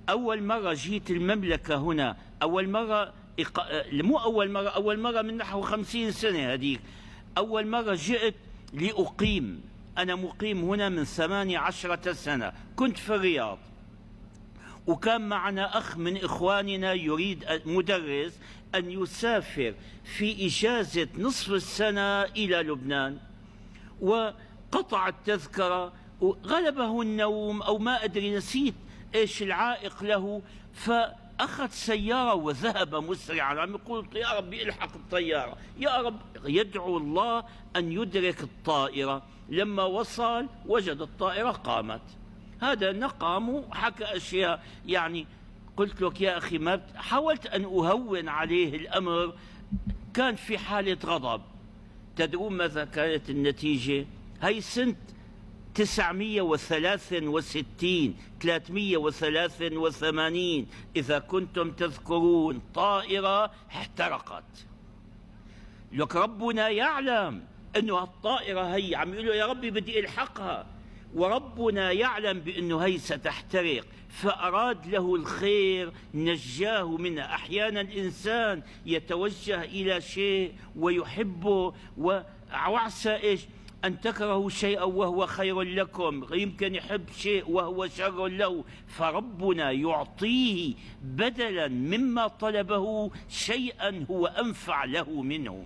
أول مرة جيت المملكة هنا، أول مرة مو أول مرة من نحو 50 سنة هذيك. أول مرة جئت لأقيم، أنا مقيم هنا من 18 سنة، كنت في الرياض، وكان معنا أخ من إخواننا يريد مدرس أن يسافر في إجازة نصف السنة إلى لبنان، وقطع التذكرة وغلبه النوم أو ما أدري، نسيت إيش العائق له، فأخذ سيارة وذهب مسرعا، عم يقول يا رب الحق الطيارة، يا رب، يدعو الله أن يدرك الطائرة. لما وصل وجد الطائرة قامت. هذا نقام وحكى أشياء، يعني قلت لك يا أخي ما حاولت أن أهون عليه الأمر، كان في حالة غضب. تدرون ماذا كانت النتيجة؟ هي سنة 963 383 إذا كنتم تذكرون، طائرة احترقت. لك ربنا يعلم أنه الطائرة هي عم يقولوا يا ربي بدي ألحقها، وربنا يعلم بأنه هي ستحترق، فأراد له الخير نجاه منها. أحيانا الإنسان يتوجه إلى شيء ويحبه، وعسى إيش أن تكرهوا شيئا وهو خير لكم، يمكن يحب شيء وهو شر له، فربنا يعطيه بدلا مما طلبه شيئا هو أنفع له منه.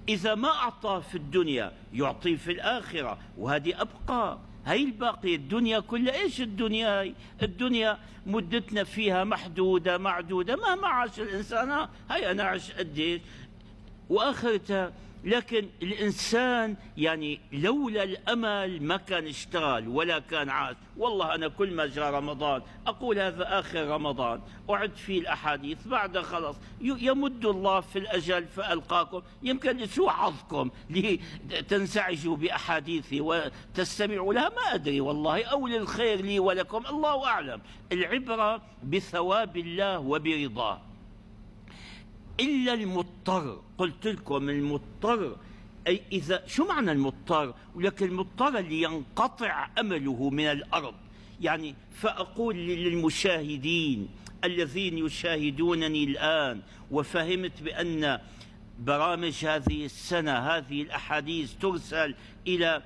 إذا ما أعطاه في الدنيا يعطيه في الآخرة، وهذه أبقى. هي الباقي الدنيا كلها إيش الدنيا؟ هي الدنيا مدتنا فيها محدودة معدودة، مهما عاش الإنسان هي أنا عش قديش وآخرتها. لكن الإنسان يعني لولا الأمل ما كان اشتغل ولا كان عاش. والله أنا كل ما جاء رمضان أقول هذا آخر رمضان، أعد فيه الأحاديث، بعد خلص يمد الله في الأجل فألقاكم، يمكن لسوء حظكم لتنزعجوا بأحاديثي وتستمعوا لها، ما أدري والله، أو للخير لي ولكم، الله أعلم. العبرة بثواب الله وبرضاه. إلا المضطر، قلت لكم المضطر، أي إذا شو معنى المضطر؟ ولكن المضطر اللي ينقطع أمله من الأرض. يعني فأقول للمشاهدين الذين يشاهدونني الآن، وفهمت بأن برامج هذه السنة هذه الأحاديث ترسل إلى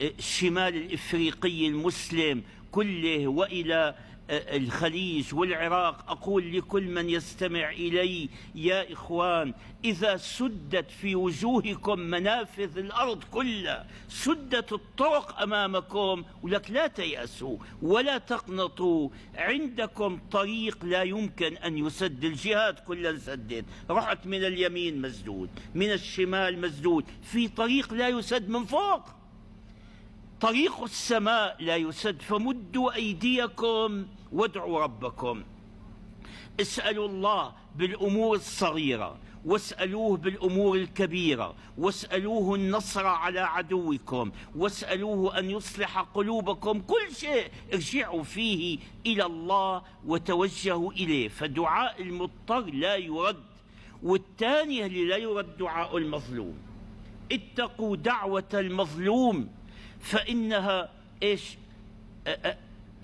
الشمال الإفريقي المسلم كله وإلى الخليج والعراق، أقول لكل من يستمع إلي يا إخوان، إذا سدت في وجوهكم منافذ الأرض كلها، سدت الطرق أمامكم، ولك لا تيأسوا ولا تقنطوا، عندكم طريق لا يمكن أن يسد، الجهات كلها انسدت، رحت من اليمين مسدود، من الشمال مسدود، في طريق لا يسد من فوق، طريق السماء لا يسد. فمدوا أيديكم وادعوا ربكم، اسألوا الله بالأمور الصغيرة، واسألوه بالأمور الكبيرة، واسألوه النصر على عدوكم، واسألوه أن يصلح قلوبكم، كل شيء ارجعوا فيه إلى الله وتوجهوا إليه، فدعاء المضطر لا يرد. والثانية اللي لا يرد دعاء المظلوم، اتقوا دعوة المظلوم فإنها إيش؟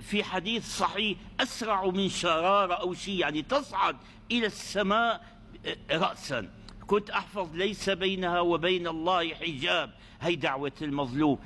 في حديث صحيح أسرع من شرارة أو شيء، يعني تصعد إلى السماء رأسا. كنت أحفظ ليس بينها وبين الله حجاب، هي دعوة المظلوم.